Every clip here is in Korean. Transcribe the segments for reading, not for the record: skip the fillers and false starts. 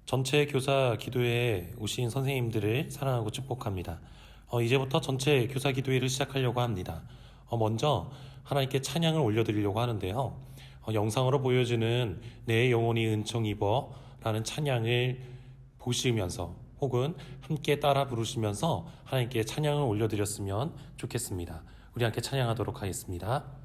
전체 교사 기도회에 오신 선생님들을 사랑하고 축복합니다. 이제부터 전체 교사 기도회를 시작하려고 합니다. 먼저 하나님께 찬양을 올려드리려고 하는데요. 영상으로 보여주는 내 영혼이 은총 입어 라는 찬양을 보시면서 혹은 함께 따라 부르시면서 하나님께 찬양을 올려드렸으면 좋겠습니다. 우리 함께 찬양하도록 하겠습니다.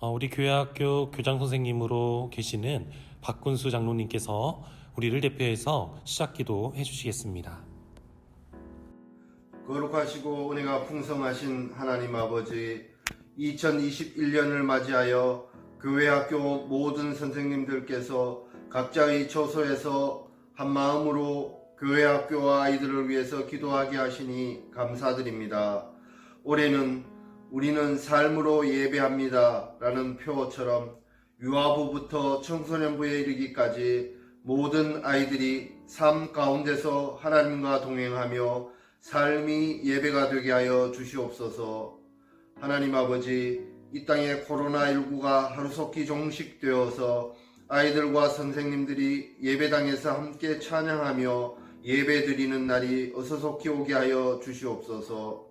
우리 교회학교 교장 선생님으로 계시는 박군수 장로님께서 우리를 대표해서 시작기도 해주시겠습니다. 거룩하시고 은혜가 풍성하신 하나님 아버지, 2021년을 맞이하여 교회학교 모든 선생님들께서 각자의 처소에서 한 마음으로 교회학교와 아이들을 위해서 기도하게 하시니 감사드립니다. 올해는 우리는 삶으로 예배합니다 라는 표어처럼 유아부부터 청소년부에 이르기까지 모든 아이들이 삶 가운데서 하나님과 동행하며 삶이 예배가 되게 하여 주시옵소서. 하나님 아버지, 이 땅에 코로나19가 하루속히 종식되어서 아이들과 선생님들이 예배당에서 함께 찬양하며 예배드리는 날이 어서속히 오게 하여 주시옵소서.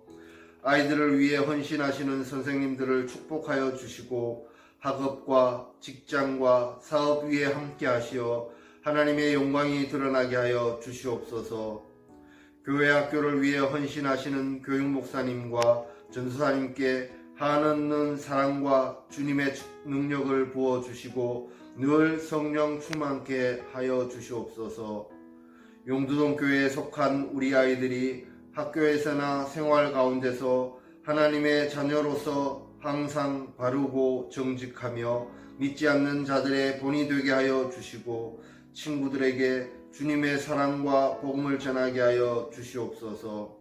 아이들을 위해 헌신하시는 선생님들을 축복하여 주시고 학업과 직장과 사업 위에 함께 하시어 하나님의 영광이 드러나게 하여 주시옵소서. 교회 학교를 위해 헌신하시는 교육목사님과 전도사님께 한없는 사랑과 주님의 능력을 부어주시고 늘 성령 충만케 하여 주시옵소서. 용두동 교회에 속한 우리 아이들이 학교에서나 생활 가운데서 하나님의 자녀로서 항상 바르고 정직하며 믿지 않는 자들의 본이 되게 하여 주시고 친구들에게 주님의 사랑과 복음을 전하게 하여 주시옵소서.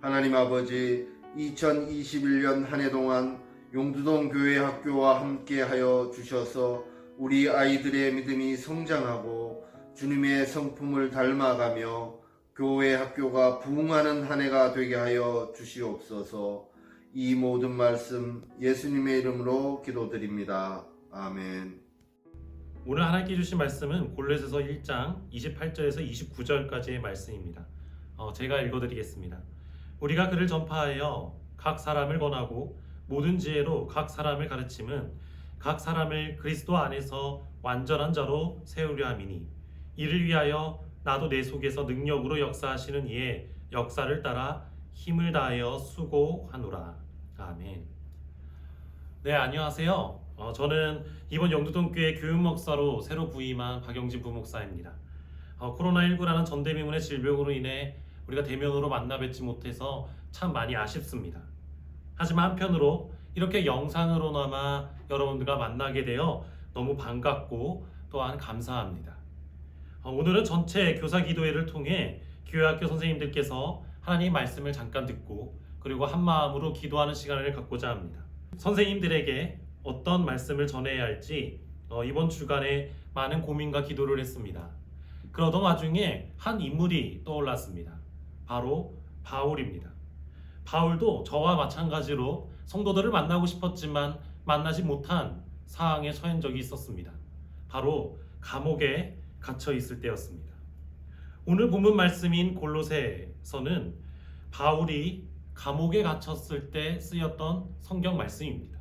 하나님 아버지, 2021년 한 해 동안 용두동 교회 학교와 함께 하여 주셔서 우리 아이들의 믿음이 성장하고 주님의 성품을 닮아가며 교회 학교가 부흥하는 한 해가 되게 하여 주시옵소서. 이 모든 말씀 예수님의 이름으로 기도드립니다. 아멘. 오늘 하나님께 주신 말씀은 골로새서 1장 28절에서 29절까지의 말씀입니다. 제가 읽어드리겠습니다. 우리가 그를 전파하여 각 사람을 권하고 모든 지혜로 각 사람을 가르침은 각 사람을 그리스도 안에서 완전한 자로 세우려 함이니 이를 위하여 나도 내 속에서 능력으로 역사하시는 이의 역사를 따라 힘을 다하여 수고하노라. 아멘. 네, 안녕하세요. 저는 이번 영두동교회 교육목사로 새로 부임한 박영진 부목사입니다. 코로나19라는 전대미문의 질병으로 인해 우리가 대면으로 만나 뵙지 못해서 참 많이 아쉽습니다. 하지만 한편으로 이렇게 영상으로나마 여러분들과 만나게 되어 너무 반갑고 또한 감사합니다. 오늘은 전체 교사 기도회를 통해 교회학교 선생님들께서 하나님 말씀을 잠깐 듣고 그리고 한 마음으로 기도하는 시간을 갖고자 합니다. 선생님들에게 어떤 말씀을 전해야 할지 이번 주간에 많은 고민과 기도를 했습니다. 그러던 와중에 한 인물이 떠올랐습니다. 바로 바울입니다. 바울도 저와 마찬가지로 성도들을 만나고 싶었지만 만나지 못한 상황에 처한 적이 있었습니다. 바로 감옥에 갇혀 있을 때였습니다. 오늘 본문 말씀인 골로새서는 바울이 감옥에 갇혔을 때 쓰였던 성경 말씀입니다.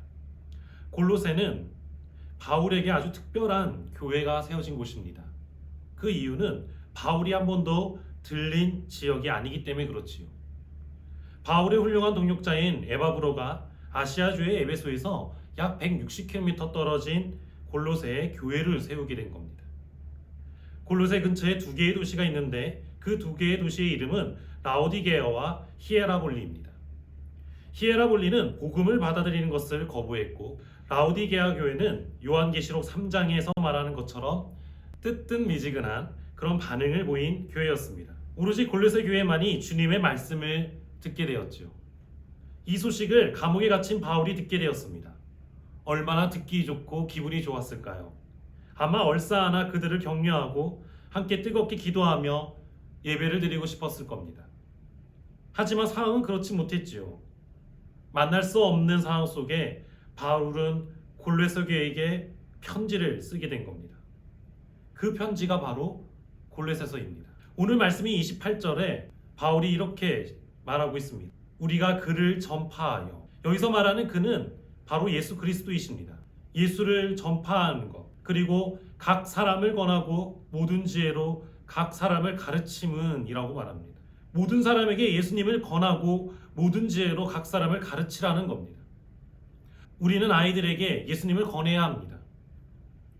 골로새는 바울에게 아주 특별한 교회가 세워진 곳입니다. 그 이유는 바울이 한 번도 들린 지역이 아니기 때문에 그렇지요. 바울의 훌륭한 동역자인 에바브로가 아시아주의 에베소에서 약 160km 떨어진 골로새에 교회를 세우게 된 겁니다. 골로새 근처에 두 개의 도시가 있는데 그 두 개의 도시의 이름은 라오디게아와 히에라볼리입니다. 히에라볼리는 복음을 받아들이는 것을 거부했고 라오디게아 교회는 요한계시록 3장에서 말하는 것처럼 뜨뜻미지근한 그런 반응을 보인 교회였습니다. 오로지 골로새 교회만이 주님의 말씀을 듣게 되었죠. 이 소식을 감옥에 갇힌 바울이 듣게 되었습니다. 얼마나 듣기 좋고 기분이 좋았을까요? 아마 얼싸안아 그들을 격려하고 함께 뜨겁게 기도하며 예배를 드리고 싶었을 겁니다. 하지만 상황은 그렇지 못했지요. 만날 수 없는 상황 속에 바울은 골로새 교회에게 편지를 쓰게 된 겁니다. 그 편지가 바로 골로새서입니다. 오늘 말씀이 28절에 바울이 이렇게 말하고 있습니다. 우리가 그를 전파하여. 여기서 말하는 그는 바로 예수 그리스도이십니다. 예수를 전파하는 것, 그리고 각 사람을 권하고 모든 지혜로 각 사람을 가르침은 이라고 말합니다. 모든 사람에게 예수님을 권하고 모든 지혜로 각 사람을 가르치라는 겁니다. 우리는 아이들에게 예수님을 권해야 합니다.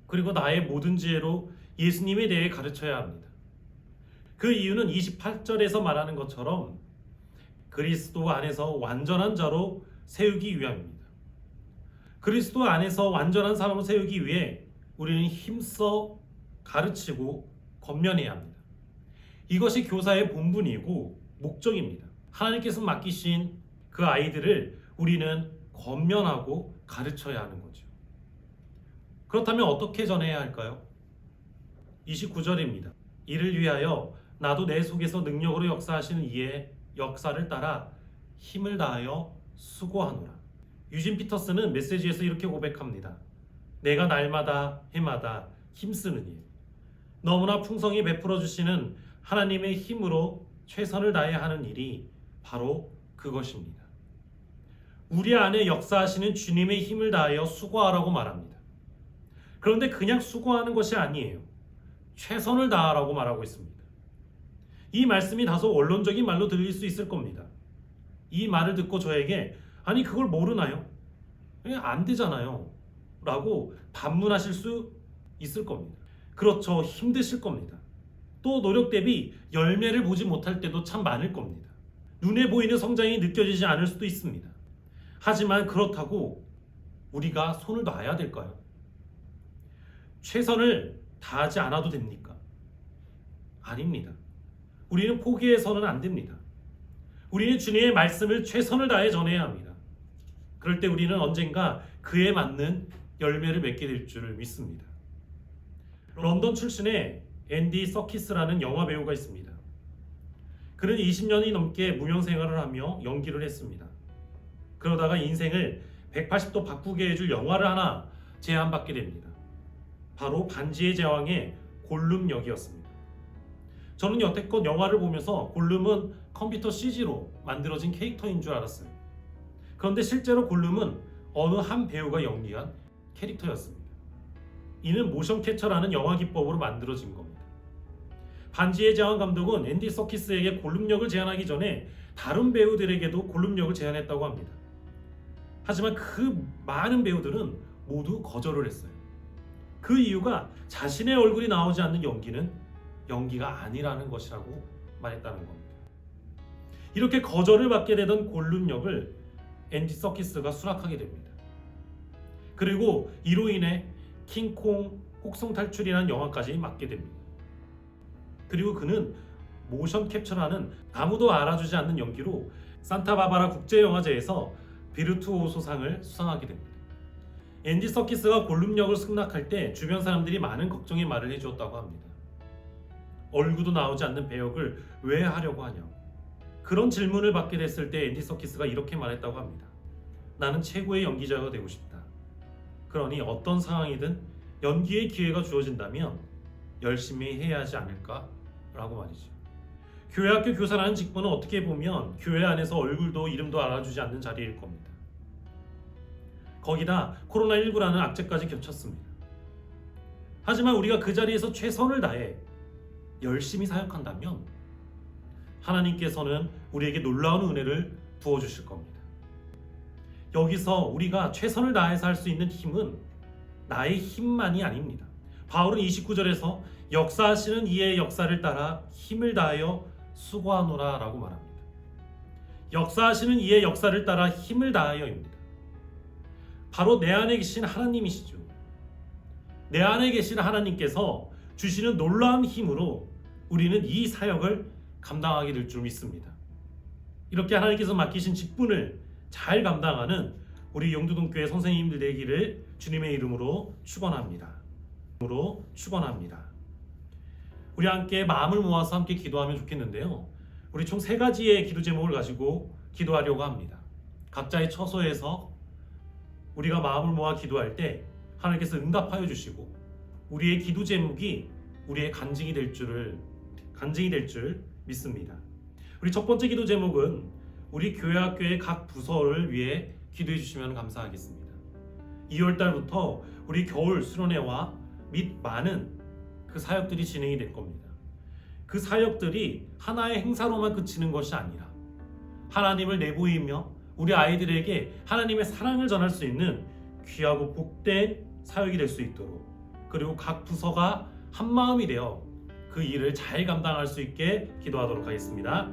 그리고 나의 모든 지혜로 예수님에 대해 가르쳐야 합니다. 그 이유는 28절에서 말하는 것처럼 그리스도 안에서 완전한 자로 세우기 위함입니다. 그리스도 안에서 완전한 사람으로 세우기 위해 우리는 힘써 가르치고 권면해야 합니다. 이것이 교사의 본분이고 목적입니다. 하나님께서 맡기신 그 아이들을 우리는 권면하고 가르쳐야 하는 거죠. 그렇다면 어떻게 전해야 할까요? 29절입니다. 이를 위하여 나도 내 속에서 능력으로 역사하시는 이의 역사를 따라 힘을 다하여 수고하노라. 유진 피터스는 메시지에서 이렇게 고백합니다. 내가 날마다 해마다 힘쓰느니 너무나 풍성히 베풀어 주시는 하나님의 힘으로 최선을 다해야 하는 일이 바로 그것입니다. 우리 안에 역사하시는 주님의 힘을 다하여 수고하라고 말합니다. 그런데 그냥 수고하는 것이 아니에요. 최선을 다하라고 말하고 있습니다. 이 말씀이 다소 원론적인 말로 들릴 수 있을 겁니다. 이 말을 듣고 저에게 아니 그걸 모르나요? 안 되잖아요 라고 반문하실 수 있을 겁니다. 그렇죠. 힘드실 겁니다. 또 노력 대비 열매를 보지 못할 때도 참 많을 겁니다. 눈에 보이는 성장이 느껴지지 않을 수도 있습니다. 하지만 그렇다고 우리가 손을 놔야 될까요? 최선을 다하지 않아도 됩니까? 아닙니다. 우리는 포기해서는 안 됩니다. 우리는 주님의 말씀을 최선을 다해 전해야 합니다. 그럴 때 우리는 언젠가 그에 맞는 열매를 맺게 될 줄을 믿습니다. 런던 출신의 앤디 서키스라는 영화 배우가 있습니다. 그는 20년이 넘게 무명 생활을 하며 연기를 했습니다. 그러다가 인생을 180도 바꾸게 해줄 영화를 하나 제안받게 됩니다. 바로 반지의 제왕의 골룸 역이었습니다. 저는 여태껏 영화를 보면서 골룸은 컴퓨터 CG로 만들어진 캐릭터인 줄 알았어요. 그런데 실제로 골룸은 어느 한 배우가 연기한 캐릭터였습니다. 이는 모션 캡처라는 영화 기법으로 만들어진 겁니다. 반지의 제왕 감독은 앤디 서키스에게 골룸 역을 제안하기 전에 다른 배우들에게도 골룸 역을 제안했다고 합니다. 하지만 그 많은 배우들은 모두 거절을 했어요. 그 이유가 자신의 얼굴이 나오지 않는 연기는 연기가 아니라는 것이라고 말했다는 겁니다. 이렇게 거절을 받게 되던 골룸 역을 앤디 서키스가 수락하게 됩니다. 그리고 이로 인해 킹콩 혹성 탈출이라는 영화까지 맡게 됩니다. 그리고 그는 모션 캡처라는 아무도 알아주지 않는 연기로 산타바바라 국제영화제에서 비르투오소상을 수상하게 됩니다. 앤디 서키스가 골룸 역을 승낙할 때 주변 사람들이 많은 걱정의 말을 해주었다고 합니다. 얼굴도 나오지 않는 배역을 왜 하려고 하냐고. 그런 질문을 받게 됐을 때 앤디 서키스가 이렇게 말했다고 합니다. 나는 최고의 연기자가 되고 싶다. 그러니 어떤 상황이든 연기의 기회가 주어진다면 열심히 해야 하지 않을까? 라고 말이죠. 교회학교 교사라는 직분은 어떻게 보면 교회 안에서 얼굴도 이름도 알아주지 않는 자리일 겁니다. 거기다 코로나19라는 악재까지 겹쳤습니다. 하지만 우리가 그 자리에서 최선을 다해 열심히 사역한다면 하나님께서는 우리에게 놀라운 은혜를 부어주실 겁니다. 여기서 우리가 최선을 다해서 할 수 있는 힘은 나의 힘만이 아닙니다. 바울은 29절에서 역사하시는 이의 역사를 따라 힘을 다하여 수고하노라 라고 말합니다. 역사하시는 이의 역사를 따라 힘을 다하여입니다. 바로 내 안에 계신 하나님이시죠. 내 안에 계신 하나님께서 주시는 놀라운 힘으로 우리는 이 사역을 감당하게 될 줄 믿습니다. 이렇게 하나님께서 맡기신 직분을 잘 감당하는 우리 영두동교회 선생님들 되기를 주님의 이름으로 축원합니다. 우리 함께 마음을 모아서 함께 기도하면 좋겠는데요. 우리 총 3가지의 기도 제목을 가지고 기도하려고 합니다. 각자의 처소에서 우리가 마음을 모아 기도할 때 하나님께서 응답하여 주시고 우리의 기도 제목이 우리의 간증이 될 줄 믿습니다. 우리 첫 번째 기도 제목은 우리 교회학교의 각 부서를 위해 기도해 주시면 감사하겠습니다. 2월달부터 우리 겨울 수련회와 및 많은 그 사역들이 진행이 될 겁니다. 그 사역들이 하나의 행사로만 그치는 것이 아니라 하나님을 내보이며 우리 아이들에게 하나님의 사랑을 전할 수 있는 귀하고 복된 사역이 될 수 있도록, 그리고 각 부서가 한 마음이 되어 그 일을 잘 감당할 수 있게 기도하도록 하겠습니다.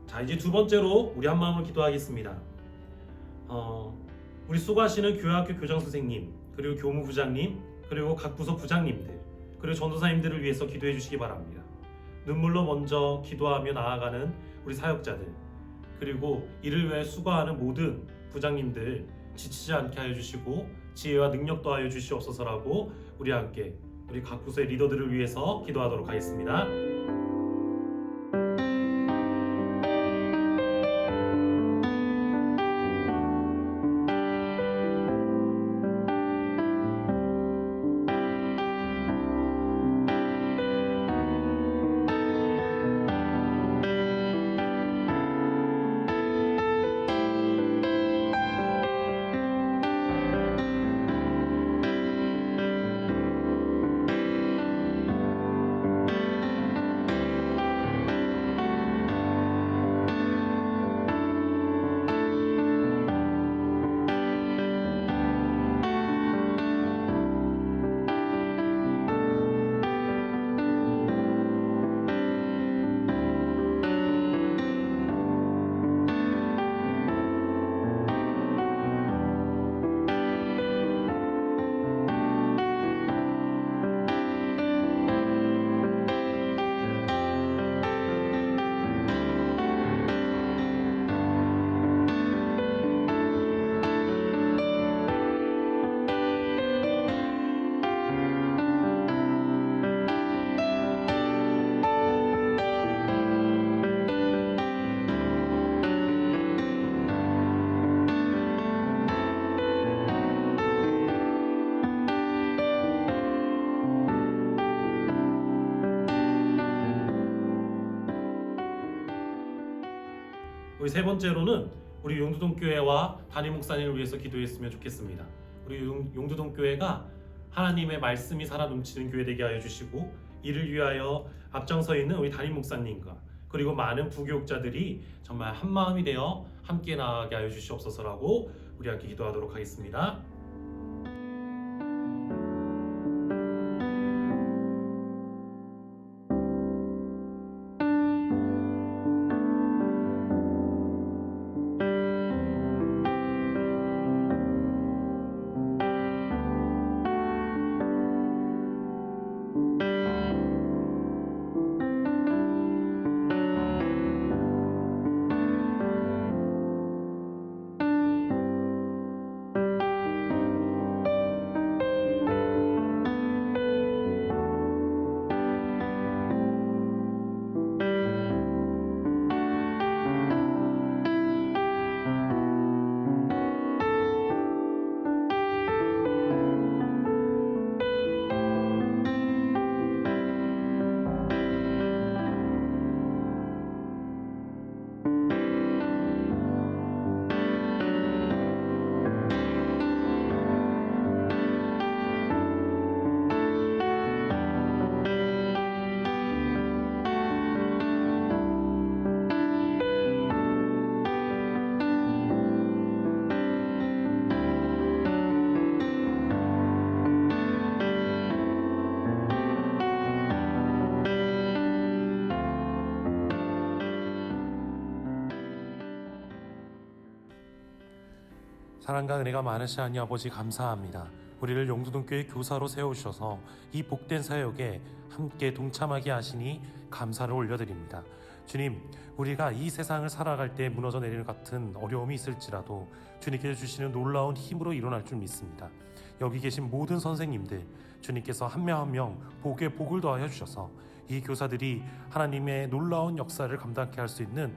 자, 이제 두 번째로 우리 한 마음으로 기도하겠습니다. 우리 수고하시는 교회학교 교장 선생님, 그리고 교무부장님, 그리고 각 부서 부장님들, 그리고 전도사님들을 위해서 기도해 주시기 바랍니다. 눈물로 먼저 기도하며 나아가는 우리 사역자들, 그리고 이를 위해 수고하는 모든 부장님들 지치지 않게 하여 주시고 지혜와 능력 더하여 주시옵소서라고 우리 함께 우리 각 부서의 리더들을 위해서 기도하도록 하겠습니다. 우리 세 번째로는 우리 용두동 교회와 담임 목사님을 위해서 기도했으면 좋겠습니다. 우리 용두동 교회가 하나님의 말씀이 살아 넘치는 교회 되게 하여 주시고, 이를 위하여 앞장서 있는 우리 담임 목사님과 그리고 많은 부교육자들이 정말 한 마음이 되어 함께 나아가게 하여 주시옵소서라고 우리 함께 기도하도록 하겠습니다. 사랑과 은혜가 많으신 하나님 아버지 감사합니다. 우리를 용두동교회 교사로 세우셔서 이 복된 사역에 함께 동참하게 하시니 감사를 올려드립니다. 주님, 우리가 이 세상을 살아갈 때 무너져 내리는 같은 어려움이 있을지라도 주님께서 주시는 놀라운 힘으로 일어날 줄 믿습니다. 여기 계신 모든 선생님들, 주님께서 한 명 한 명 복에 복을 더하여 주셔서 이 교사들이 하나님의 놀라운 역사를 감당케 할 수 있는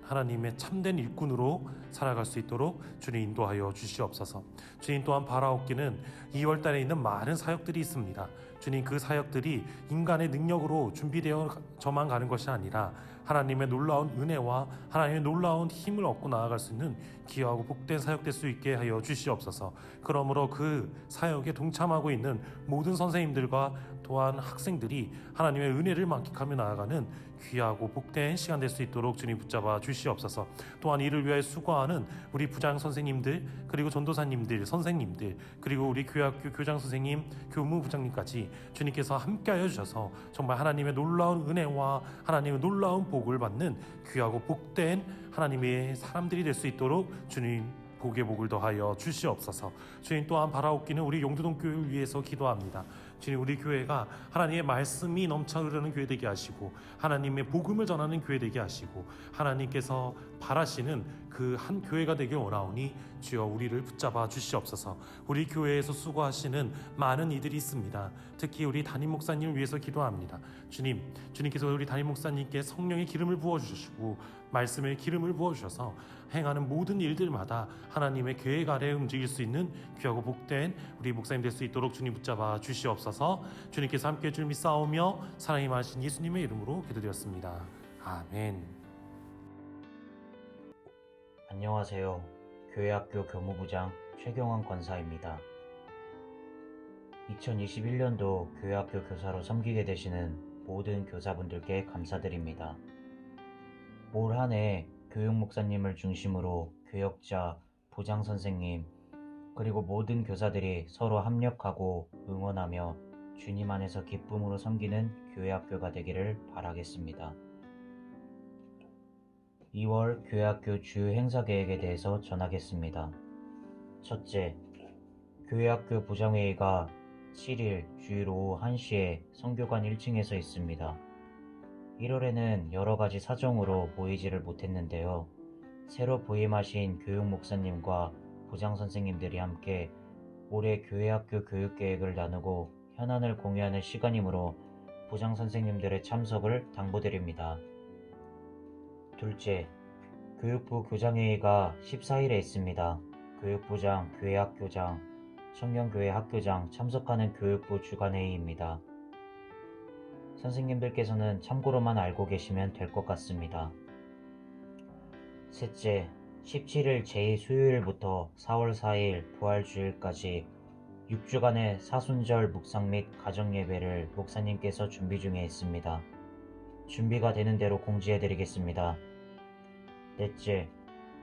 하나님의 참된 일꾼으로 살아갈 수 있도록 주님 인도하여 주시옵소서. 주님, 또한 바라옵기는 2월달에 있는 많은 사역들이 있습니다. 주님, 그 사역들이 인간의 능력으로 준비되어져만 가는 것이 아니라 하나님의 놀라운 은혜와 하나님의 놀라운 힘을 얻고 나아갈 수 있는 귀하고 복된 사역 될 수 있게 하여 주시옵소서. 그러므로 그 사역에 동참하고 있는 모든 선생님들과 또한 학생들이 하나님의 은혜를 만끽하며 나아가는 귀하고 복된 시간 될 수 있도록 주님 붙잡아 주시옵소서. 또한 이를 위하여 수고하는 우리 부장 선생님들, 그리고 전도사님들, 선생님들, 그리고 우리 교회학교 교장 선생님, 교무부장님까지 주님께서 함께하여 주셔서 정말 하나님의 놀라운 은혜와 하나님의 놀라운 복을 받는 귀하고 복된 하나님의 사람들이 될 수 있도록 주님 복의 복을 더하여 주시옵소서. 주님, 또한 바라옵기는 우리 용두동 교회를 위해서 기도합니다. 주님, 우리 교회가 하나님의 말씀이 넘쳐 흐르는 교회 되게 하시고 하나님의 복음을 전하는 교회 되게 하시고 하나님께서 바라시는 그 한 교회가 되길 원하오니 주여 우리를 붙잡아 주시옵소서. 우리 교회에서 수고하시는 많은 이들이 있습니다. 특히 우리 담임 목사님을 위해서 기도합니다. 주님께서 우리 담임 목사님께 성령의 기름을 부어주시고 말씀의 기름을 부어주셔서 행하는 모든 일들마다 하나님의 계획 아래 움직일 수 있는 귀하고 복된 우리 목사님 될 수 있도록 주님 붙잡아 주시옵소서. 주님께서 함께해 줄 믿사오며 사랑이 많으신 예수님의 이름으로 기도드렸습니다. 아멘. 안녕하세요. 교회학교 교무부장 최경환 권사입니다. 2021년도 교회학교 교사로 섬기게 되시는 모든 교사분들께 감사드립니다. 올 한 해 교육 목사님을 중심으로 교역자, 부장 선생님, 그리고 모든 교사들이 서로 합력하고 응원하며 주님 안에서 기쁨으로 섬기는 교회학교가 되기를 바라겠습니다. 2월 교회학교 주요 행사 계획에 대해서 전하겠습니다. 첫째, 교회학교 부장회의가 7일 주일 오후 1시에 성교관 1층에서 있습니다. 1월에는 여러가지 사정으로 모이지를 못했는데요. 새로 부임하신 교육 목사님과 부장 선생님들이 함께 올해 교회학교 교육계획을 나누고 현안을 공유하는 시간이므로 부장 선생님들의 참석을 당부드립니다. 둘째, 교육부 교장회의가 14일에 있습니다. 교육부장, 교회학교장, 청년교회 학교장 참석하는 교육부 주간회의입니다. 선생님들께서는 참고로만 알고 계시면 될 것 같습니다. 셋째, 17일 제2수요일부터 4월 4일 부활주일까지 6주간의 사순절 묵상 및 가정예배를 목사님께서 준비 중에 있습니다. 준비가 되는 대로 공지해드리겠습니다. 넷째,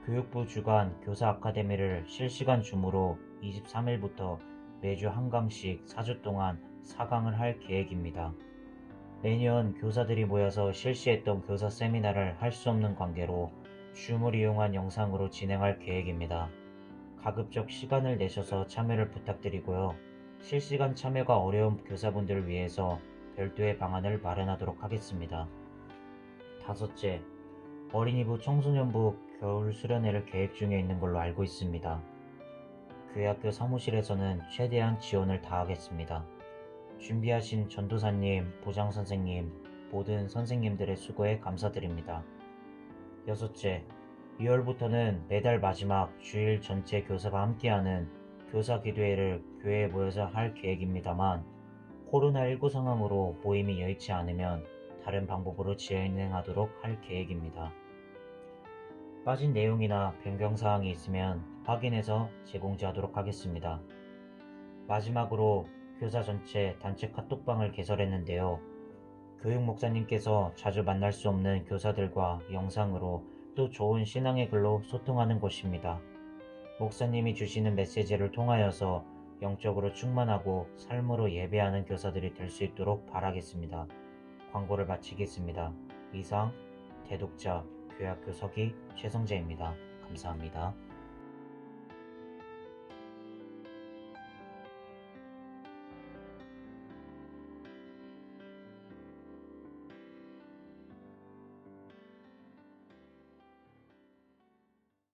교육부 주간 교사 아카데미를 실시간 줌으로 23일부터 매주 한 강씩 4주 동안 4강을 할 계획입니다. 매년 교사들이 모여서 실시했던 교사 세미나를 할 수 없는 관계로 줌을 이용한 영상으로 진행할 계획입니다. 가급적 시간을 내셔서 참여를 부탁드리고요. 실시간 참여가 어려운 교사분들을 위해서 별도의 방안을 마련하도록 하겠습니다. 다섯째, 어린이부 청소년부 겨울 수련회를 계획 중에 있는 걸로 알고 있습니다. 교회학교 사무실에서는 최대한 지원을 다하겠습니다. 준비하신 전도사님, 부장선생님, 모든 선생님들의 수고에 감사드립니다. 여섯째, 2월부터는 매달 마지막 주일 전체 교사가 함께하는 교사 기도회를 교회에 모여서 할 계획입니다만 코로나19 상황으로 모임이 여의치 않으면 다른 방법으로 진행하도록 할 계획입니다. 빠진 내용이나 변경사항이 있으면 확인해서 제공지하도록 하겠습니다. 마지막으로 교사 전체 단체 카톡방을 개설했는데요. 교육 목사님께서 자주 만날 수 없는 교사들과 영상으로 또 좋은 신앙의 글로 소통하는 곳입니다. 목사님이 주시는 메시지를 통하여서 영적으로 충만하고 삶으로 예배하는 교사들이 될 수 있도록 바라겠습니다. 광고를 마치겠습니다. 이상 대독자 교회학교 서기 최성재입니다. 감사합니다.